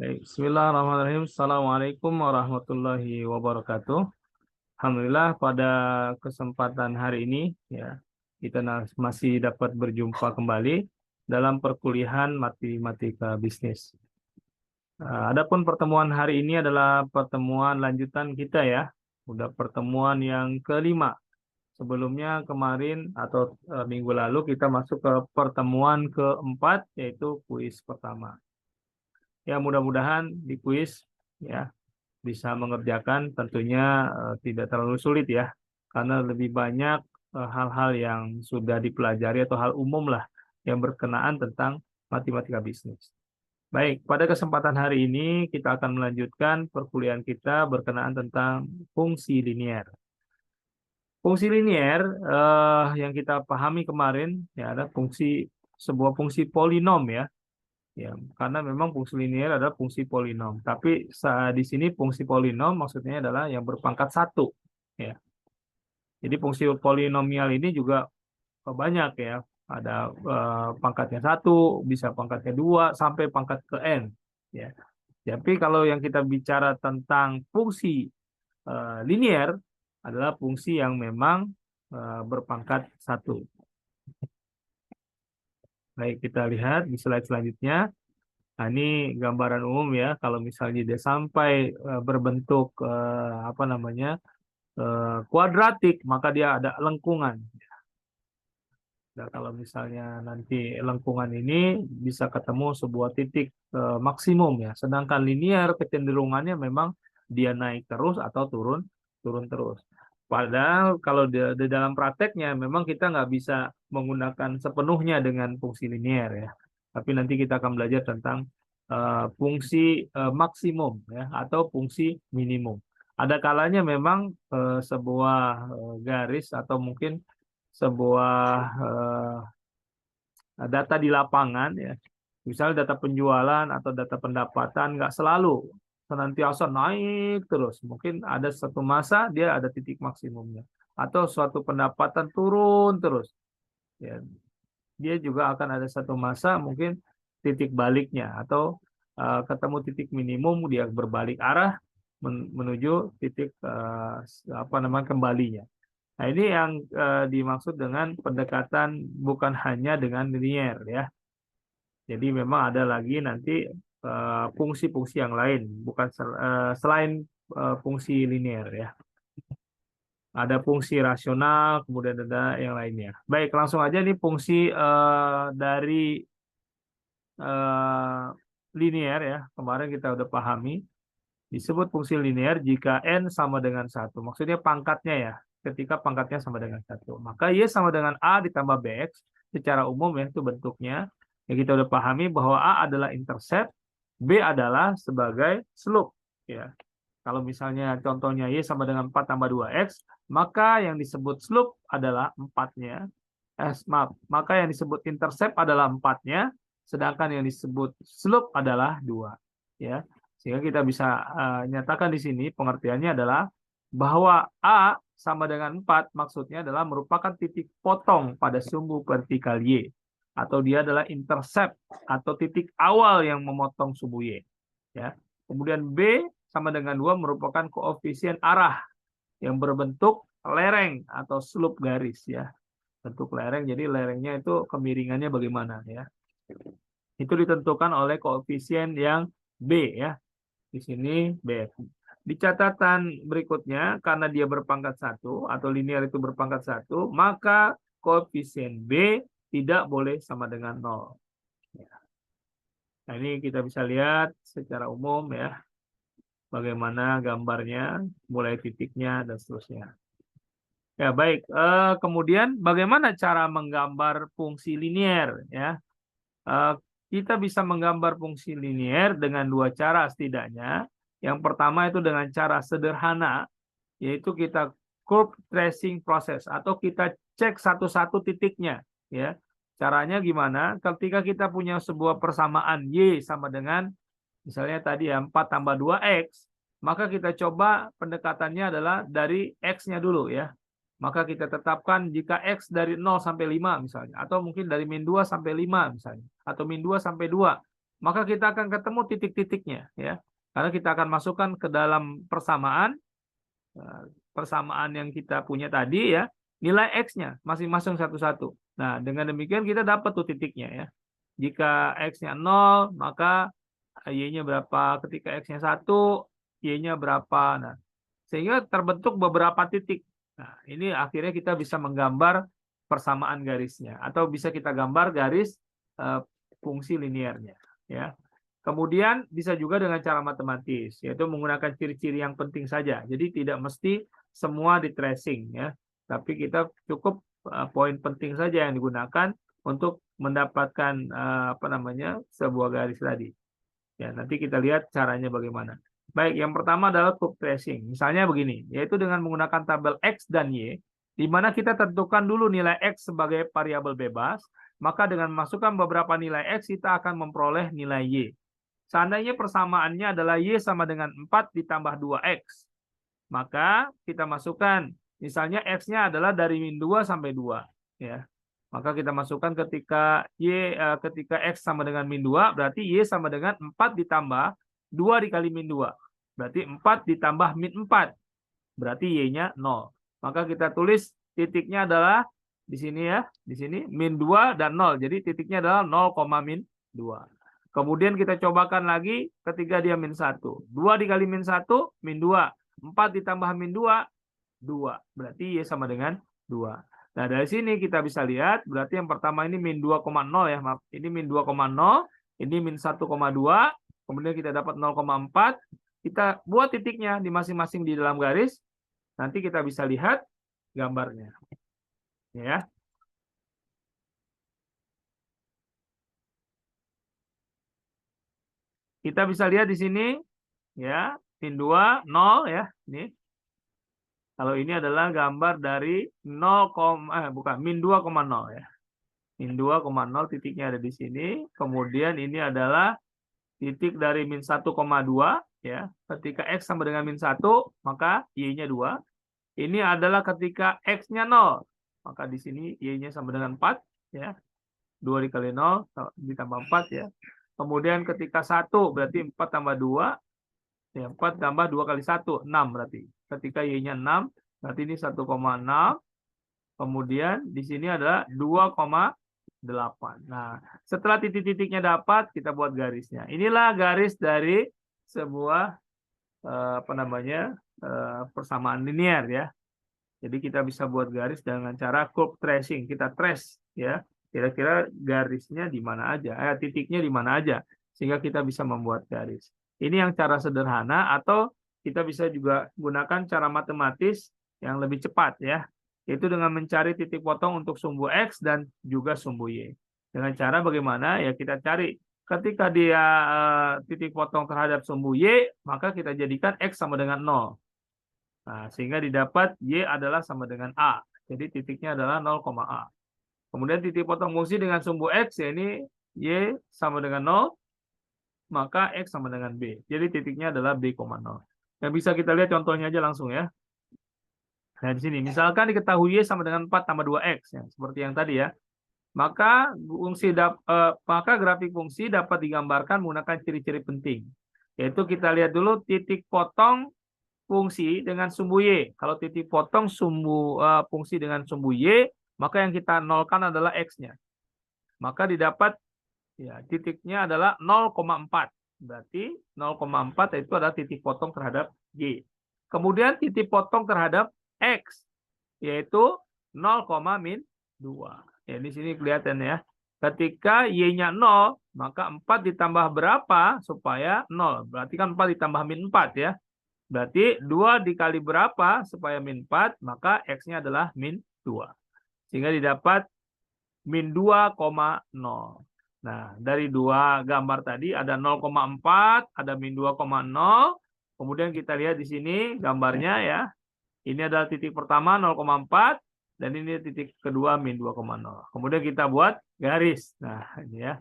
Baik, Bismillahirrahmanirrahim. Assalamualaikum warahmatullahi wabarakatuh. Alhamdulillah pada kesempatan hari ini ya kita masih dapat berjumpa kembali dalam perkuliahan matematika bisnis. Adapun pertemuan hari ini adalah pertemuan lanjutan kita ya. Udah pertemuan yang kelima. Sebelumnya kemarin atau minggu lalu kita masuk ke pertemuan keempat yaitu kuis pertama. Ya mudah-mudahan di kuis ya bisa mengerjakan tentunya tidak terlalu sulit ya karena lebih banyak hal-hal yang sudah dipelajari atau hal umum lah yang berkenaan tentang matematika bisnis. Baik, pada kesempatan hari ini kita akan melanjutkan perkuliahan kita berkenaan tentang fungsi linier. Fungsi linier yang kita pahami kemarin ya ada sebuah fungsi polinom ya. Ya, karena memang fungsi linier adalah fungsi polinom. Tapi di sini fungsi polinom maksudnya adalah yang berpangkat satu. Ya. Jadi fungsi polinomial ini juga banyak ya. Ada pangkatnya satu, bisa pangkatnya dua, sampai pangkat ke n. Ya. Tapi kalau yang kita bicara tentang fungsi linier adalah fungsi yang memang berpangkat satu. Baik, kita lihat di slide selanjutnya. Nah, ini gambaran umum ya. Kalau misalnya dia sampai berbentuk apa namanya kuadratik, maka dia ada lengkungan. Nah, kalau misalnya nanti lengkungan ini bisa ketemu sebuah titik maksimum ya. Sedangkan linear kecenderungannya memang dia naik terus atau turun turun terus. Padahal kalau di dalam prakteknya memang kita nggak bisa menggunakan sepenuhnya dengan fungsi linear ya. Tapi nanti kita akan belajar tentang fungsi maksimum ya atau fungsi minimum. Ada kalanya memang sebuah garis atau mungkin sebuah data di lapangan ya, misalnya data penjualan atau data pendapatan nggak selalu senantiasa naik terus. Mungkin ada satu masa dia ada titik maksimumnya atau suatu pendapatan turun terus. Ya, dia juga akan ada satu masa mungkin titik baliknya atau ketemu titik minimum dia berbalik arah menuju titik apa namanya kembalinya. Nah, ini yang dimaksud dengan pendekatan bukan hanya dengan linier ya. Jadi memang ada lagi nanti fungsi-fungsi yang lain, bukan selain fungsi linier ya. Ada fungsi rasional, kemudian ada yang lainnya. Baik, langsung aja nih fungsi dari eh, linier ya. Kemarin kita udah pahami. Disebut fungsi linier jika n sama dengan satu. Maksudnya pangkatnya ya. Ketika pangkatnya sama dengan satu. Maka y sama dengan a ditambah bx. Secara umum ya itu bentuknya. Ya kita udah pahami bahwa a adalah intercept. B adalah sebagai slope. Ya. Kalau misalnya contohnya y sama dengan 4 tambah 2x. Maka yang disebut slope adalah 4-nya. Maaf. Maka yang disebut intercept adalah 4-nya. Sedangkan yang disebut slope adalah 2. Ya. Sehingga kita bisa nyatakan di sini pengertiannya adalah bahwa A sama dengan 4 maksudnya adalah merupakan titik potong pada sumbu vertikal Y. Atau dia adalah intercept atau titik awal yang memotong sumbu Y. Ya. Kemudian B sama dengan 2 merupakan koefisien arah yang berbentuk lereng atau slope garis ya. Bentuk lereng, jadi lerengnya itu kemiringannya bagaimana ya. Itu ditentukan oleh koefisien yang B ya. Di sini B. Di catatan berikutnya, karena dia berpangkat satu atau linear itu berpangkat satu, maka koefisien B tidak boleh sama dengan 0. Nah, ini kita bisa lihat secara umum ya, bagaimana gambarnya, mulai titiknya, dan seterusnya. Ya, baik. Kemudian bagaimana cara menggambar fungsi linear? Ya, kita bisa menggambar fungsi linear dengan dua cara setidaknya. Yang pertama itu dengan cara sederhana, yaitu kita curve tracing proses atau kita cek satu-satu titiknya. Ya, caranya gimana? Ketika kita punya sebuah persamaan y sama dengan misalnya tadi ya 4 tambah 2x, maka kita coba pendekatannya adalah dari x-nya dulu ya. Maka kita tetapkan jika x dari 0 sampai 5 misalnya, atau mungkin dari min 2 sampai 5 misalnya, atau min 2 sampai 2. maka kita akan ketemu titik-titiknya, ya. Karena kita akan masukkan ke dalam persamaan yang kita punya tadi, ya, nilai X-nya masing-masing satu-satu. Nah, dengan demikian kita dapat tuh titiknya, ya. Jika X-nya 0, maka Y-nya berapa? Ketika X-nya 1, Y-nya berapa? Nah, sehingga terbentuk beberapa titik. Nah, ini akhirnya kita bisa menggambar persamaan garisnya, atau bisa kita gambar garis fungsi linearnya, ya. Kemudian bisa juga dengan cara matematis, yaitu menggunakan ciri-ciri yang penting saja. Jadi tidak mesti semua di tracing, ya. Tapi kita cukup poin penting saja yang digunakan untuk mendapatkan sebuah garis tadi. Ya, nanti kita lihat caranya bagaimana. Baik, yang pertama adalah curve tracing. Misalnya begini, yaitu dengan menggunakan tabel X dan Y, di mana kita tentukan dulu nilai X sebagai variabel bebas, maka dengan memasukkan beberapa nilai X, kita akan memperoleh nilai Y. Seandainya persamaannya adalah Y sama dengan 4 ditambah 2X, maka kita masukkan, misalnya X-nya adalah dari min 2 sampai 2. Ya. Maka kita masukkan ketika X sama dengan min 2, berarti Y sama dengan 4 ditambah 2 dikali min 2. Berarti 4 ditambah min 4. Berarti Y-nya 0. Maka kita tulis titiknya adalah di sini, ya. Di sini min 2 dan 0. Jadi titiknya adalah 0, min 2. Kemudian kita cobakan lagi ketika dia min 1. 2 dikali min 1, min 2. 4 ditambah min 2, 2. Berarti Y sama dengan 2. Nah, dari sini kita bisa lihat, berarti yang pertama ini min 2,0, ya. Maaf, ini min 2,0, ini min 1,2, kemudian kita dapat 0,4. Kita buat titiknya di masing-masing di dalam garis. Nanti kita bisa lihat gambarnya. Ya. Kita bisa lihat di sini, ya, min 2, 0, ya. Ini. Kalau ini adalah gambar dari min 2,0, ya. Min 2,0 titiknya ada di sini. Kemudian ini adalah titik dari min 1,2, ya. Ketika X sama dengan min 1, maka Y-nya 2. Ini adalah ketika X-nya 0. Maka di sini Y-nya sama dengan 4, ya. 2 dikali 0 ditambah 4, ya. Kemudian ketika 1 berarti 4 tambah 2, ya, 4 tambah 2 kali 1, 6 berarti. Ketika Y-nya 6, berarti ini 1,6. Kemudian di sini adalah 2,8. Nah, setelah titik-titiknya dapat, kita buat garisnya. Inilah garis dari sebuah persamaan linear, ya. Jadi kita bisa buat garis dengan cara curve tracing. Kita trace, ya. Kira-kira garisnya di mana aja, titiknya di mana aja, sehingga kita bisa membuat garis. Ini yang cara sederhana, atau kita bisa juga gunakan cara matematis yang lebih cepat, ya. Yaitu dengan mencari titik potong untuk sumbu X dan juga sumbu Y. Dengan cara bagaimana? Ya, kita cari ketika dia titik potong terhadap sumbu Y, maka kita jadikan X sama dengan 0. Nah, sehingga didapat Y adalah sama dengan A. Jadi titiknya adalah 0,A. Kemudian titik potong fungsi dengan sumbu X, ya, ini Y sama dengan 0, maka X sama dengan B. Jadi titiknya adalah B,0. Yang bisa kita lihat contohnya aja langsung, ya. Nah, di sini misalkan diketahui Y sama dengan 4 tambah 2X, ya, seperti yang tadi, ya. Maka grafik fungsi dapat digambarkan menggunakan ciri-ciri penting. Yaitu kita lihat dulu titik potong fungsi dengan sumbu Y. Kalau titik potong fungsi dengan sumbu Y, maka yang kita nolkan adalah X-nya. Maka didapat, ya, titiknya adalah 0,4. Berarti 0,4 itu adalah titik potong terhadap Y. Kemudian titik potong terhadap X, yaitu 0,-2. Ya, di sini kelihatan, ya. Ketika Y-nya 0, maka 4 ditambah berapa supaya 0? Berarti kan 4 ditambah min 4, ya. Berarti 2 dikali berapa supaya min 4, maka X-nya adalah min 2. Sehingga didapat min 2,0. Nah, dari dua gambar tadi ada 0,4, ada min 2,0. Kemudian kita lihat di sini gambarnya, ya. Ini adalah titik pertama 0,4 dan ini titik kedua min 2,0. Kemudian kita buat garis. Nah, ini, ya.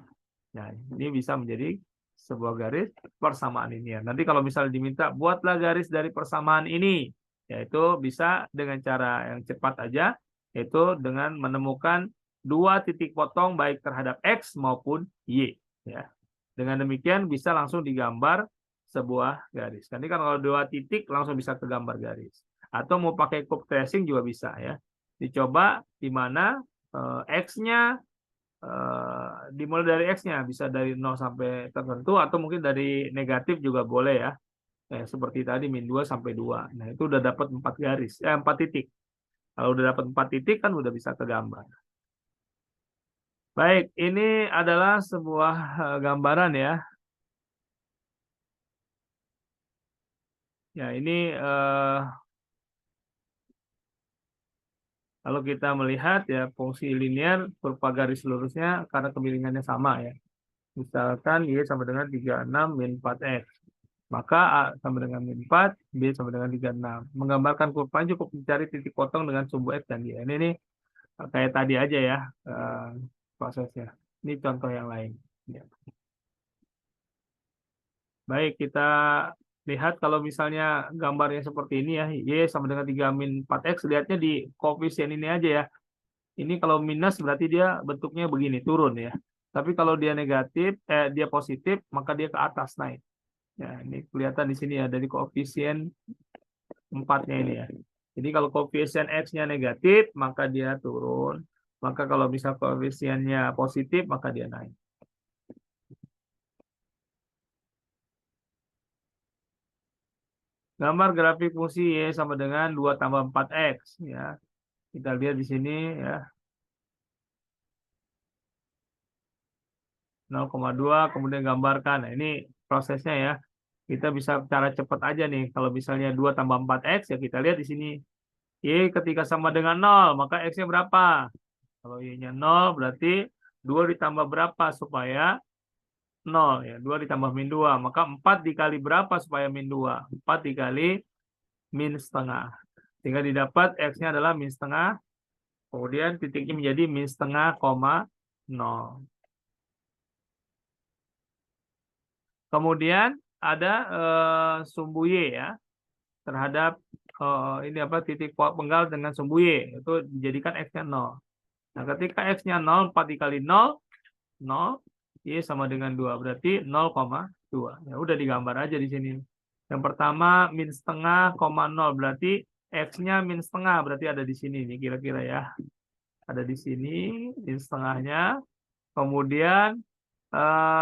Nah, ini bisa menjadi sebuah garis persamaan linear. Nanti kalau misalnya diminta buatlah garis dari persamaan ini, yaitu bisa dengan cara yang cepat aja, yaitu dengan menemukan dua titik potong baik terhadap X maupun Y, ya. Dengan demikian bisa langsung digambar sebuah garis. Nanti kan kalau 2 titik langsung bisa kegambar garis. Atau mau pakai curve tracing juga bisa ya. Dicoba di mana X-nya dimulai dari X-nya. Bisa dari 0 sampai tertentu atau mungkin dari negatif juga boleh ya. Seperti tadi -2 sampai 2. Nah itu udah dapat 4 garis, 4 titik. Kalau udah dapat 4 titik kan udah bisa kegambar. Baik, ini adalah sebuah gambaran ya. Ya, ini kalau kita melihat ya fungsi linear berupa garis lurusnya karena kemiringannya sama ya. Misalkan Y sama dengan 36 min 4X. Maka A sama dengan min 4, B sama dengan 36. Menggambarkan kurva cukup mencari titik potong dengan sumbu X dan Y. Ini kayak tadi aja ya prosesnya. Ini contoh yang lain. Ya. Baik, kita lihat kalau misalnya gambarnya seperti ini ya, Y sama dengan 3 min 4X, lihatnya di koefisien ini aja ya. Ini kalau minus berarti dia bentuknya begini, turun ya. Tapi kalau dia negatif, dia positif, maka dia ke atas naik. Ya, ini kelihatan di sini ya, dari koefisien 4-nya ini ya. Jadi kalau koefisien X-nya negatif, maka dia turun. Maka kalau bisa koefisiennya positif, maka dia naik. Gambar grafik fungsi Y sama dengan 2 tambah 4X. Ya. Kita lihat di sini ya. 0,2 kemudian gambarkan. Nah, ini prosesnya ya. Kita bisa cara cepat aja nih. Kalau misalnya 2 tambah 4X ya kita lihat di sini. Y ketika sama dengan 0, maka X-nya berapa? Kalau Y-nya 0 berarti 2 ditambah berapa supaya 0 ya. 2 ditambah min 2. Maka 4 dikali berapa supaya min 2? 4 dikali min setengah. Sehingga didapat X-nya adalah min setengah. Kemudian titiknya menjadi min setengah, 0. Kemudian ada sumbu Y ya terhadap ini apa titik penggal dengan sumbu Y itu dijadikan X-nya 0. Nah, ketika X-nya 0, 4 dikali 0, 0, Y sama dengan 2, berarti 0,2. Ya udah digambar aja di sini. Yang pertama min setengah, 0, berarti X-nya min setengah, berarti ada di sini nih kira-kira ya. Ada di sini min setengahnya. Kemudian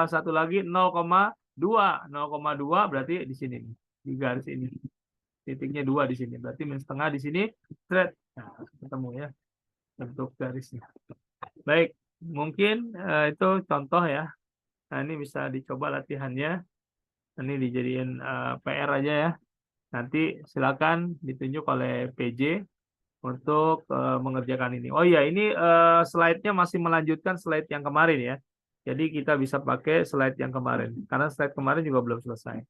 satu lagi 0,2. 0,2 berarti di sini nih, di garis ini. Titiknya 2 di sini. Berarti min setengah di sini. Nah, ketemu ya bentuk garisnya. Baik, mungkin itu contoh ya. Nah, ini bisa dicoba latihannya. Ini dijadiin PR aja ya. Nanti silakan ditunjuk oleh PJ untuk mengerjakan ini. Oh iya, ini slide-nya masih melanjutkan slide yang kemarin ya. Jadi kita bisa pakai slide yang kemarin. Karena slide kemarin juga belum selesai.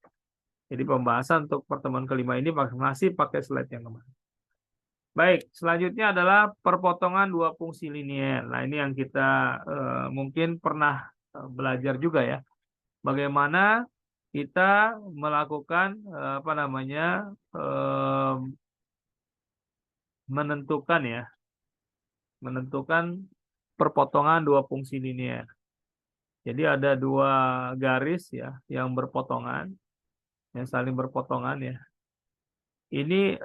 Jadi pembahasan untuk pertemuan kelima ini masih pakai slide yang kemarin. Baik, selanjutnya adalah perpotongan dua fungsi linier. Nah, ini yang kita mungkin pernah belajar juga ya. Bagaimana kita melakukan apa namanya menentukan ya, menentukan perpotongan dua fungsi linier. Jadi ada dua garis ya yang berpotongan, yang saling berpotongan ya. Ini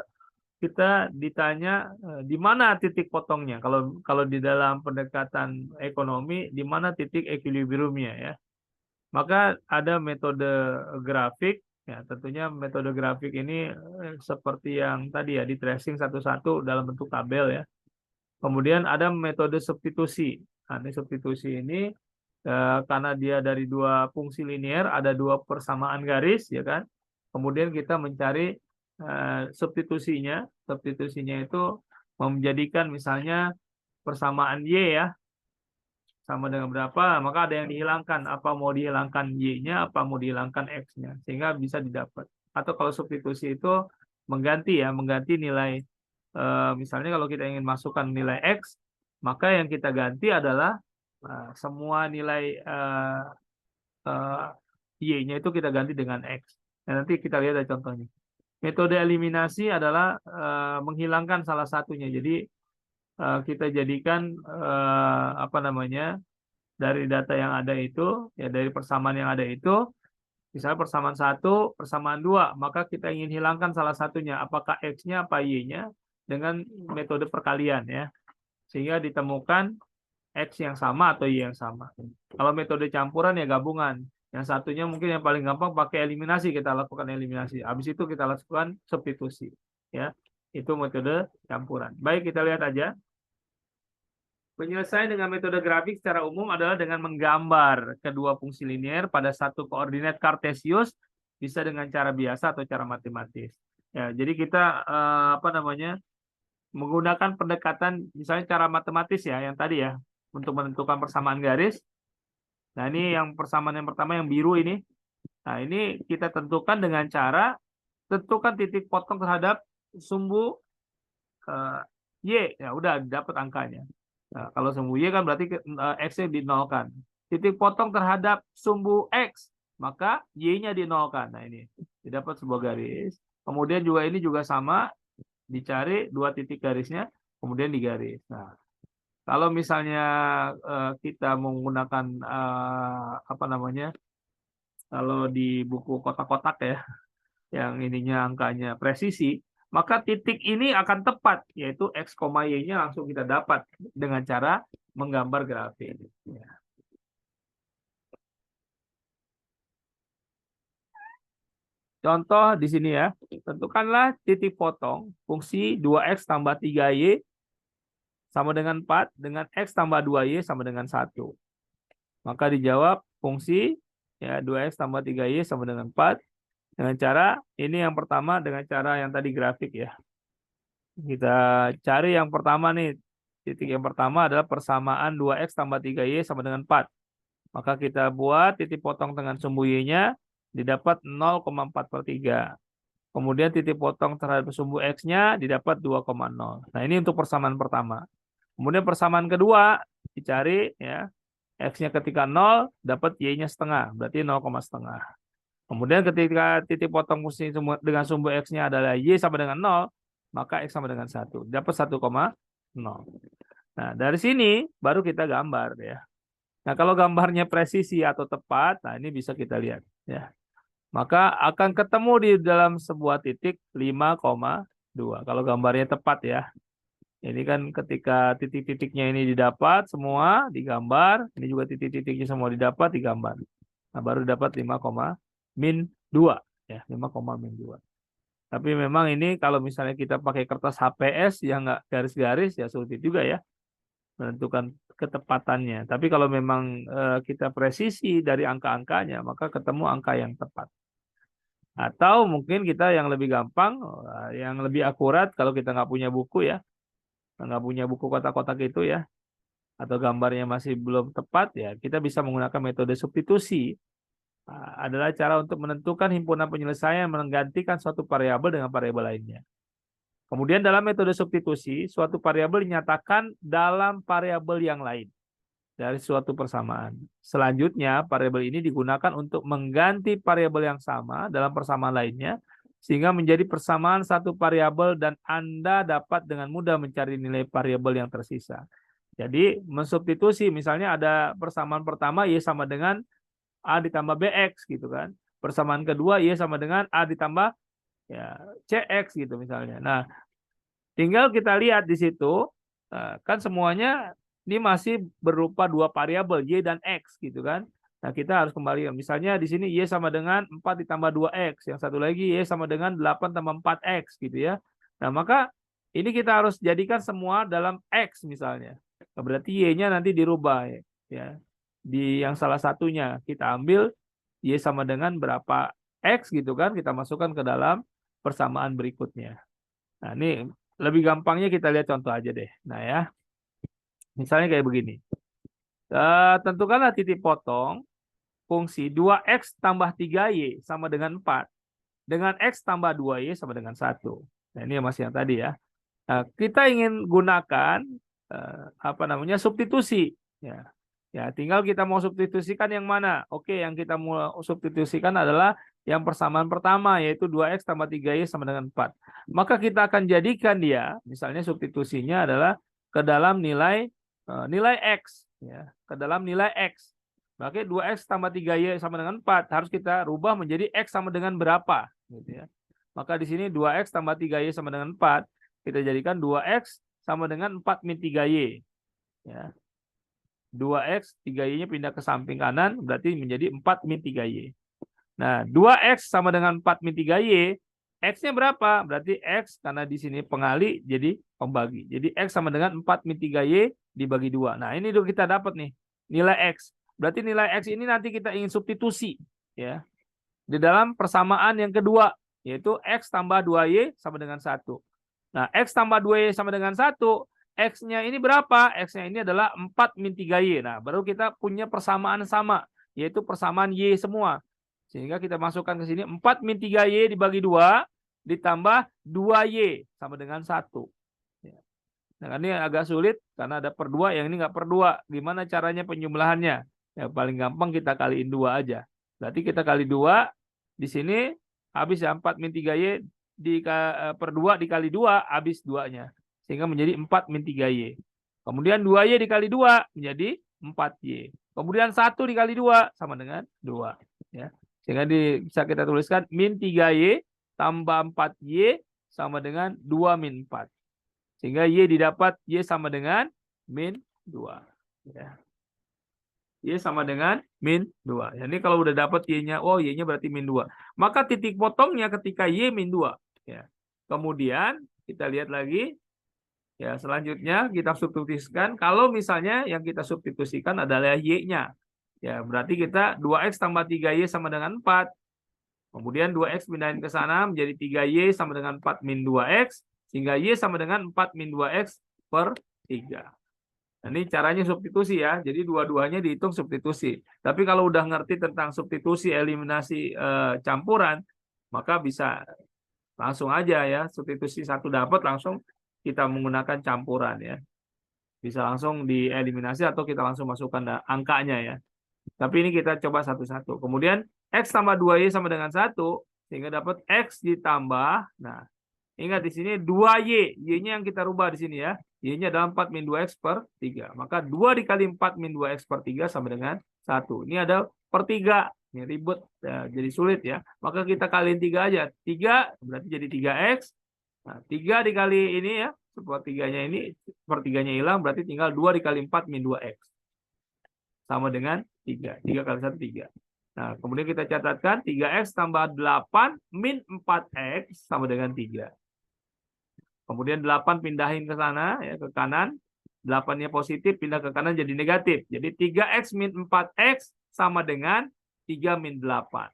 kita ditanya di mana titik potongnya. Kalau di dalam pendekatan ekonomi, di mana titik equilibriumnya ya. Maka ada metode grafik, ya tentunya metode grafik ini seperti yang tadi ya di tracing satu-satu dalam bentuk tabel ya. Kemudian ada metode substitusi. Nah, ini substitusi ini karena dia dari dua fungsi linier, ada dua persamaan garis ya kan. Kemudian kita mencari substitusinya. Substitusinya itu menjadikan misalnya persamaan Y ya sama dengan berapa, maka ada yang dihilangkan. Apa mau dihilangkan Y-nya, apa mau dihilangkan X-nya. Sehingga bisa didapat. Atau kalau substitusi itu mengganti ya, mengganti nilai. Misalnya kalau kita ingin masukkan nilai X, maka yang kita ganti adalah semua nilai Y-nya itu kita ganti dengan X. Nah, nanti kita lihat ada contohnya. Metode eliminasi adalah menghilangkan salah satunya. Jadi kita jadikan apa namanya dari data yang ada itu, ya dari persamaan yang ada itu, misalnya persamaan 1, persamaan 2, maka kita ingin hilangkan salah satunya, apakah X-nya apa Y-nya, dengan metode perkalian ya. Sehingga ditemukan X yang sama atau Y yang sama. Kalau metode campuran ya gabungan. Yang satunya mungkin yang paling gampang pakai eliminasi, kita lakukan eliminasi. Habis itu kita lakukan substitusi. Ya, itu metode campuran. Baik, kita lihat aja. Penyelesaian dengan metode grafik secara umum adalah dengan menggambar kedua fungsi linear pada satu koordinat kartesius, bisa dengan cara biasa atau cara matematis. Ya, jadi kita menggunakan pendekatan misalnya cara matematis ya, yang tadi ya, untuk menentukan persamaan garis. Nah, ini yang persamaan yang pertama yang biru ini. Nah, ini kita tentukan dengan cara tentukan titik potong terhadap sumbu Y. Ya udah dapat angkanya. Nah, kalau sumbu Y kan berarti X-nya dinolkan. Titik potong terhadap sumbu X, maka Y-nya dinolkan. Nah, ini didapat sebuah garis. Kemudian juga ini juga sama, dicari dua titik garisnya, kemudian digaris. Nah, kalau misalnya kita menggunakan kalau di buku kotak-kotak ya, yang ininya angkanya presisi, maka titik ini akan tepat, yaitu X, Y-nya langsung kita dapat dengan cara menggambar grafik. Ya. Contoh di sini ya, tentukanlah titik potong fungsi 2X tambah 3Y sama dengan 4, dengan X tambah 2Y sama dengan 1. Maka dijawab fungsi ya 2X tambah 3Y sama dengan 4. Dengan cara, ini yang pertama dengan cara yang tadi grafik ya. Kita cari yang pertama nih. Titik yang pertama adalah persamaan 2X tambah 3Y sama dengan 4. Maka kita buat titik potong dengan sumbu Y-nya, didapat 0,4/3. Kemudian titik potong terhadap sumbu X-nya didapat 2,0. Nah, ini untuk persamaan pertama. Kemudian persamaan kedua, dicari ya. X-nya ketika 0, dapat Y-nya setengah, berarti 0,5. Kemudian ketika titik potong fungsi dengan sumbu X-nya adalah Y sama dengan 0, maka X sama dengan 1. Dapat 1,0. Nah, dari sini baru kita gambar ya. Nah, kalau gambarnya presisi atau tepat, nah ini bisa kita lihat ya. Maka akan ketemu di dalam sebuah titik 5,2. Kalau gambarnya tepat ya. Ini kan ketika titik-titiknya ini didapat semua digambar, ini juga titik-titiknya semua didapat digambar. Nah, baru dapat 5,-2 ya, 5,-2. Tapi memang ini kalau misalnya kita pakai kertas HPS yang nggak garis-garis ya sulit juga ya menentukan ketepatannya. Tapi kalau memang kita presisi dari angka-angkanya, maka ketemu angka yang tepat. Atau mungkin kita yang lebih gampang, yang lebih akurat kalau kita nggak punya buku ya, nggak punya buku kotak-kotak itu ya, atau gambarnya masih belum tepat ya, kita bisa menggunakan metode substitusi. Adalah cara untuk menentukan himpunan penyelesaian menggantikan suatu variabel dengan variabel lainnya. Kemudian dalam metode substitusi, suatu variabel dinyatakan dalam variabel yang lain dari suatu persamaan. Selanjutnya, variabel ini digunakan untuk mengganti variabel yang sama dalam persamaan lainnya, sehingga menjadi persamaan satu variabel dan Anda dapat dengan mudah mencari nilai variabel yang tersisa. Jadi, mensubstitusi, misalnya ada persamaan pertama Y sama dengan A ditambah BX gitu kan. Persamaan kedua Y sama dengan A ditambah ya CX gitu misalnya. Nah, tinggal kita lihat di situ kan semuanya ini masih berupa dua variabel Y dan X gitu kan. Nah, kita harus kembali misalnya di sini Y sama dengan 4 ditambah 2X, yang satu lagi Y sama dengan 8 tambah 4X gitu ya. Nah, maka ini kita harus jadikan semua dalam X misalnya. Berarti Y-nya nanti dirubah ya. Di yang salah satunya kita ambil Y sama dengan berapa X gitu kan, kita masukkan ke dalam persamaan berikutnya. Nah, ini lebih gampangnya kita lihat contoh aja deh. Nah ya, misalnya kayak begini. Tentukanlah titik potong fungsi 2X tambah 3Y sama dengan 4. Dengan X tambah 2Y sama dengan 1. Nah, ini masih yang tadi ya. Nah, kita ingin gunakan substitusi. Ya. Ya, tinggal kita mau substitusikan yang mana. Oke, yang kita mau substitusikan adalah yang persamaan pertama, yaitu 2X tambah 3Y sama dengan 4. Maka kita akan jadikan dia, misalnya substitusinya adalah ke dalam nilai X. Ya, ke ke dalam nilai X. Berarti 2X tambah 3Y sama dengan 4. Harus kita rubah menjadi X sama dengan berapa. Gitu ya. Maka di sini 2X tambah 3Y sama dengan 4. Kita jadikan 2X sama dengan 4 min 3Y. Ya. 2X, 3Y-nya pindah ke samping kanan, berarti menjadi 4 min 3Y. Nah, 2X sama dengan 4 min 3Y, X-nya berapa? Berarti X, karena di sini pengali, jadi pembagi. Jadi X sama dengan 4 min 3Y dibagi 2. Nah, ini udah kita dapat nih, nilai X. Berarti nilai X ini nanti kita ingin substitusi. Ya, di dalam persamaan yang kedua, yaitu X tambah 2Y sama dengan 1. Nah, X tambah 2Y sama dengan 1, X-nya ini berapa? X-nya ini adalah 4 min 3Y. Nah, baru kita punya persamaan sama, yaitu persamaan Y semua. Sehingga kita masukkan ke sini 4 min 3Y dibagi 2, ditambah 2Y sama dengan 1. Nah, ini agak sulit karena ada per 2, yang ini nggak per 2. Gimana caranya penjumlahannya? Ya, paling gampang kita kaliin 2 aja. Berarti kita kali 2, di sini habis ya 4 min 3Y per 2 dikali 2, habis 2-nya. Sehingga menjadi 4 min 3Y. Kemudian 2Y dikali 2 menjadi 4Y. Kemudian 1 dikali 2 sama dengan 2. Ya. Sehingga bisa kita tuliskan min 3Y tambah 4Y sama dengan 2 min 4. Sehingga Y didapat Y sama dengan min 2. Ya. Y sama dengan min 2. Jadi kalau udah dapat Y-nya, oh Y-nya berarti min 2. Maka titik potongnya ketika Y min 2. Ya. Kemudian kita lihat lagi. Ya, selanjutnya kita substitusikan. Kalau misalnya yang kita substitusikan adalah Y-nya. Ya, berarti kita 2X tambah 3Y sama dengan 4. Kemudian 2X pindahin ke sana menjadi 3Y sama dengan 4 min 2X. Sehingga Y sama dengan 4 min 2X per 3. Nah, ini caranya substitusi ya. Jadi dua-duanya dihitung substitusi. Tapi kalau udah ngerti tentang substitusi, eliminasi campuran, maka bisa langsung aja ya. Substitusi satu dapat langsung kita menggunakan campuran ya. Bisa langsung dieliminasi atau kita langsung masukkan angkanya ya. Tapi ini kita coba satu-satu. Kemudian X tambah 2Y sama dengan 1. Sehingga dapat X ditambah. Nah, ingat di sini 2Y. Y-nya yang kita rubah di sini ya. Y-nya adalah 4 min 2X per 3. Maka 2 dikali 4 min 2X per 3 sama dengan 1. Ini ada per 3. Ini ribet. Ya, jadi sulit ya. Maka kita kaliin 3 aja. 3 berarti jadi 3X. Nah, 3 dikali ini ya, sepertiganya ini, sepertiganya hilang, berarti tinggal 2 dikali 4 min 2X. Sama dengan 3. 3 kali 1, 3. Nah, kemudian kita catatkan 3X tambah 8 min 4X sama dengan 3. Kemudian 8 pindahin ke sana, ya, ke kanan. 8-nya positif, pindah ke kanan jadi negatif. Jadi 3X min 4X sama dengan 3 min 8.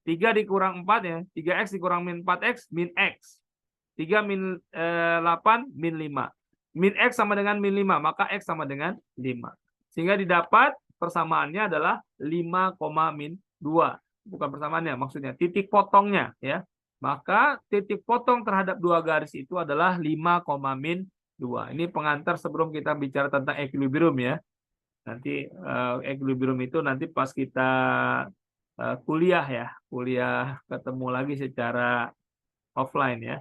3 dikurang 4 ya, 3X dikurang min 4X, min X. 3 min 8 min 5. Min X sama dengan min 5, maka X sama dengan 5. Sehingga didapat persamaannya adalah 5, min 2. Bukan persamaannya, maksudnya titik potongnya ya. Maka titik potong terhadap dua garis itu adalah 5, min 2. Ini pengantar sebelum kita bicara tentang equilibrium ya. Nanti equilibrium itu nanti pas kita kuliah ya. Kuliah ketemu lagi secara offline ya.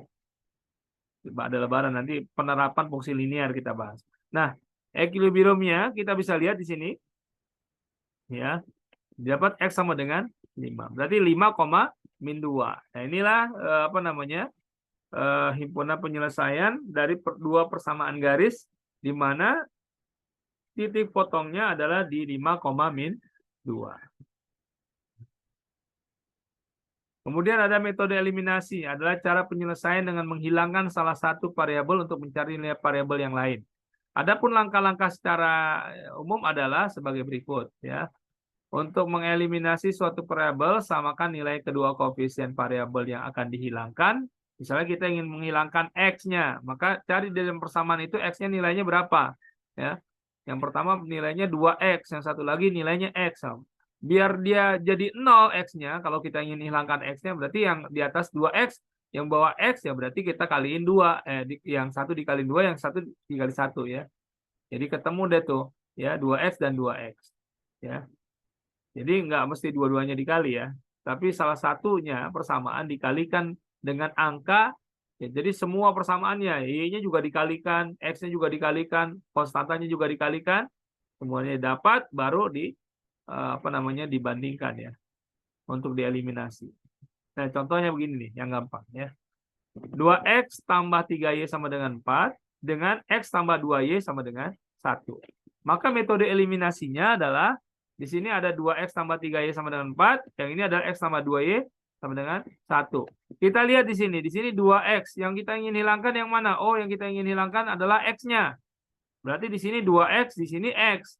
Ada lebaran nanti penerapan fungsi linear kita bahas. Nah, equilibriumnya kita bisa lihat di sini. Ya. Dapat X sama dengan 5. Berarti 5, min 2. Nah, inilah apa namanya? Himpunan penyelesaian dari dua persamaan garis di mana titik potongnya adalah di 5, min 2. Kemudian ada metode eliminasi, adalah cara penyelesaian dengan menghilangkan salah satu variabel untuk mencari nilai variabel yang lain. Adapun langkah-langkah secara umum adalah sebagai berikut ya. Untuk mengeliminasi suatu variabel, samakan nilai kedua koefisien variabel yang akan dihilangkan. Misalnya kita ingin menghilangkan X-nya, maka cari dalam persamaan itu X-nya nilainya berapa ya. Yang pertama nilainya 2X, yang satu lagi nilainya X. Biar dia jadi 0 X-nya, kalau kita ingin hilangkan X-nya, berarti yang di atas 2X, yang bawah X, ya berarti kita kaliin 2. Yang satu dikali 2, yang satu dikali 1 ya. Jadi ketemu deh tuh, ya 2X dan 2X. Ya. Jadi nggak mesti dua-duanya dikali ya. Tapi salah satunya persamaan dikalikan dengan angka, ya, jadi semua persamaannya, Y-nya juga dikalikan, X-nya juga dikalikan, konstantanya juga dikalikan, semuanya dapat, baru dibandingkan ya untuk dieliminasi. Nah, contohnya begini nih, yang gampang ya. 2x tambah 3y sama dengan 4 dengan x tambah 2y sama dengan 1. Maka metode eliminasinya adalah di sini ada 2x tambah 3y sama dengan 4, yang ini adalah x tambah 2y sama dengan 1. Kita lihat di sini 2x, yang kita ingin hilangkan yang mana? Oh, yang kita ingin hilangkan adalah x-nya. Berarti di sini 2x, di sini x.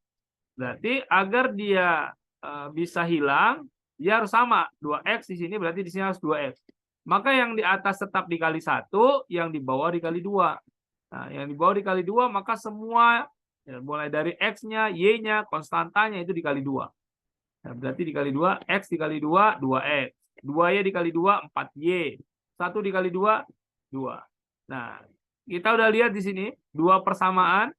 Berarti agar dia bisa hilang, dia harus sama. 2x di sini berarti di sini harus 2x. Maka yang di atas tetap dikali 1, yang di bawah dikali 2. Nah, yang di bawah dikali 2, maka semua ya, mulai dari x-nya, y-nya, konstantanya itu dikali 2. Nah, berarti dikali 2, x dikali 2, 2x. 2y dikali 2, 4y. 1 dikali 2, 2. Nah, kita udah lihat di sini dua persamaan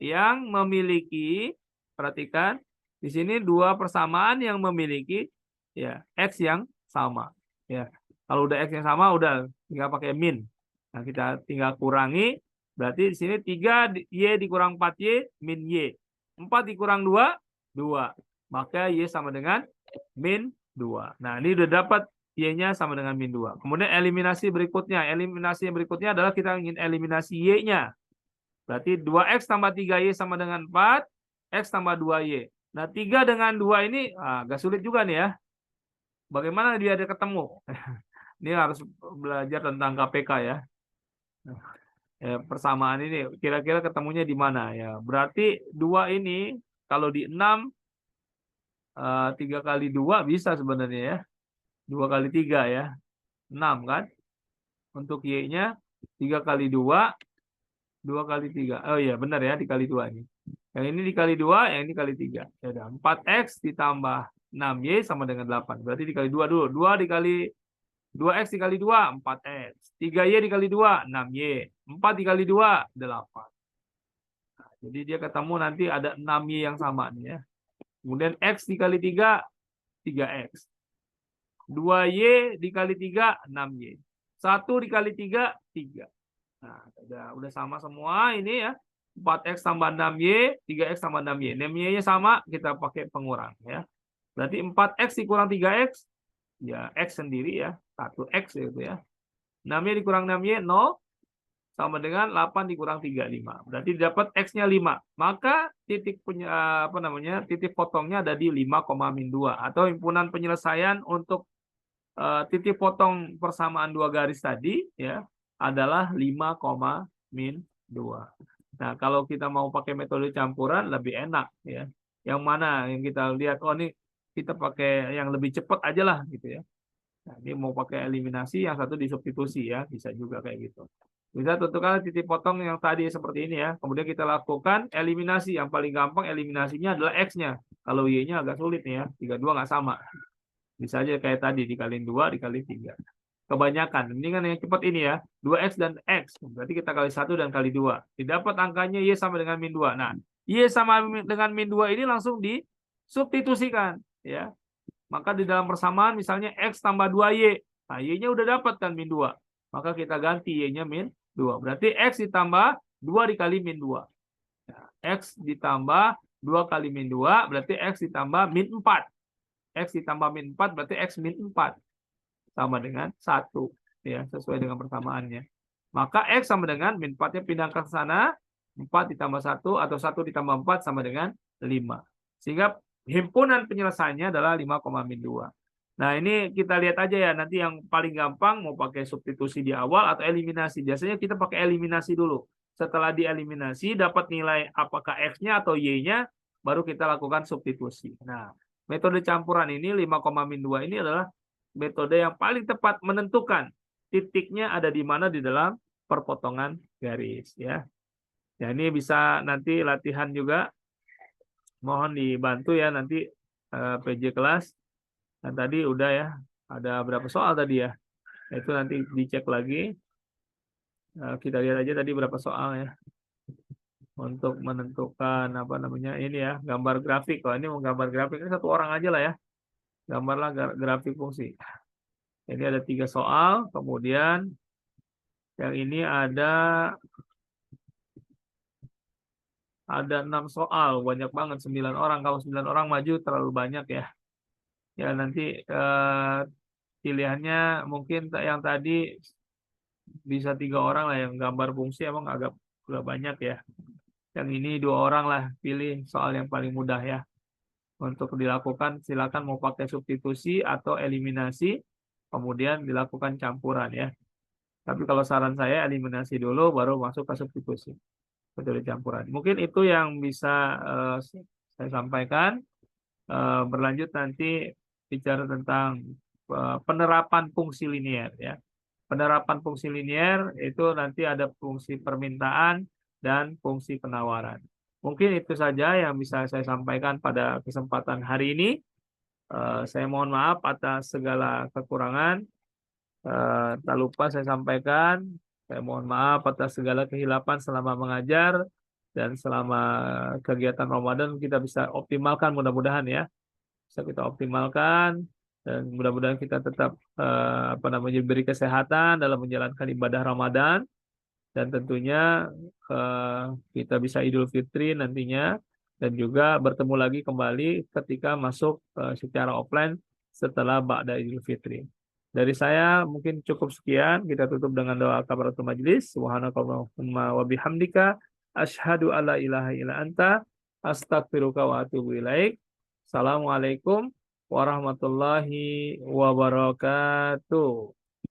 yang memiliki, perhatikan, di sini dua persamaan yang memiliki ya x yang sama. Ya, kalau udah x yang sama, udah tinggal pakai min. Nah, kita tinggal kurangi. Berarti di sini 3y dikurang 4y, min y. 4 dikurang 2, 2. Maka y sama dengan min 2. Nah, ini udah dapat y-nya sama dengan min 2. Kemudian eliminasi berikutnya. Eliminasi yang berikutnya adalah kita ingin eliminasi y-nya. Berarti 2x tambah 3y sama dengan 4, x tambah 2y. Nah, 3 dengan 2 ini agak sulit juga nih ya. Bagaimana dia ada ketemu? Ini harus belajar tentang KPK ya. Persamaan ini kira-kira ketemunya di mana ya? Berarti 2 ini kalau di 6 3 kali 2 bisa sebenarnya ya. 2 kali 3 ya. 6 kan? Untuk y-nya 3 kali 2, 2 kali 3. Oh iya, benar ya, dikali 2 ini. Yang ini dikali 2, yang ini kali 3. Ya udah, 4x ditambah 6y sama dengan 8. Berarti dikali 2 dulu. 2 dikali 2x dikali 2, 4x. 3y dikali 2, 6y. 4 dikali 2, 8. Nah, jadi dia ketemu nanti ada 6y yang sama nih ya. Kemudian x dikali 3, 3x. 2y dikali 3, 6y. 1 dikali 3, 3. Nah, udah sama semua ini ya. 4x tambah 6y, 3x tambah 6y. 6y-nya sama, kita pakai pengurang ya. Berarti 4x dikurang 3x, ya x sendiri ya. 1x gitu ya. 6y dikurang 6y, 0. Sama dengan 8 dikurang 3, 5. Berarti dapat x-nya 5. Maka titik titik potongnya ada di 5,-2. Atau himpunan penyelesaian untuk titik potong persamaan dua garis tadi ya adalah 5,-2. Nah, kalau kita mau pakai metode campuran lebih enak ya. Yang mana yang kita lihat, oh ini kita pakai yang lebih cepat aja lah gitu ya. Nah, ini mau pakai eliminasi, yang satu disubstitusi ya, bisa juga kayak gitu. Bisa tentukan titik potong yang tadi seperti ini ya. Kemudian kita lakukan eliminasi. Yang paling gampang eliminasinya adalah x-nya. Kalau y-nya agak sulit nih ya. 32 nggak sama. Bisa aja kayak tadi dikaliin 2 dikali 3. Kebanyakan. Ini kan yang cepat ini ya. 2x dan x. Berarti kita kali 1 dan kali 2. Didapat angkanya y sama dengan min 2. Nah, y sama dengan min 2 ini langsung disubstitusikan. Ya. Maka di dalam persamaan misalnya x tambah 2y. Nah, y-nya udah dapat kan min 2. Maka kita ganti y-nya min 2. Berarti x ditambah 2 dikali min 2. Nah, x ditambah 2 kali min 2. Berarti x ditambah min 4. X ditambah min 4 berarti X min 4. Sama dengan 1. Ya, sesuai dengan persamaannya. Maka X sama dengan min 4-nya pindah ke sana. 4 ditambah 1 atau 1 ditambah 4 sama dengan 5. Sehingga himpunan penyelesaiannya adalah 5,-2. Nah, ini kita lihat aja ya. Nanti yang paling gampang mau pakai substitusi di awal atau eliminasi. Biasanya kita pakai eliminasi dulu. Setelah dieliminasi, dapat nilai apakah X-nya atau Y-nya, baru kita lakukan substitusi. Nah, metode campuran ini 5,-2 ini adalah metode yang paling tepat menentukan titiknya ada di mana di dalam perpotongan garis ya. Ya, ini bisa nanti latihan juga. Mohon dibantu ya nanti PJ kelas. Dan tadi udah ya, ada berapa soal tadi ya. Itu nanti dicek lagi. Kita lihat aja tadi berapa soal ya. Untuk menentukan ini ya, gambar grafik. Kalau ini mau gambar grafik ini satu orang aja lah ya. Gambarlah grafik fungsi. Ini ada 3 soal, kemudian yang ini ada ada 6 soal, banyak banget 9 orang. Kalau 9 orang maju terlalu banyak ya. Ya nanti pilihannya mungkin yang tadi bisa 3 orang lah yang gambar fungsi emang agak banyak ya. Yang ini 2 orang lah, pilih soal yang paling mudah ya. Untuk dilakukan silakan mau pakai substitusi atau eliminasi, kemudian dilakukan campuran ya. Tapi kalau saran saya eliminasi dulu baru masuk ke substitusi. Betul campuran. Mungkin itu yang bisa eh, saya sampaikan. Berlanjut nanti bicara tentang penerapan fungsi linier ya. Penerapan fungsi linier itu nanti ada fungsi permintaan dan fungsi penawaran. Mungkin itu saja yang bisa saya sampaikan pada kesempatan hari ini. Saya mohon maaf atas segala kekurangan. Tak lupa saya sampaikan, saya mohon maaf atas segala kehilapan selama mengajar dan selama kegiatan Ramadan kita bisa optimalkan mudah-mudahan ya. Bisa kita optimalkan dan mudah-mudahan kita tetap diberi kesehatan dalam menjalankan ibadah Ramadan dan tentunya eh, kita bisa Idul Fitri nantinya dan juga bertemu lagi kembali ketika masuk secara offline setelah Ba'da Idul Fitri. Dari saya mungkin cukup sekian. Kita tutup dengan doa kafaratul majelis. Subhanakallahumma wa bihamdika asyhadu alla ilaha illa anta astaghfiruka wa atubu ilaik. Assalamualaikum warahmatullahi wabarakatuh.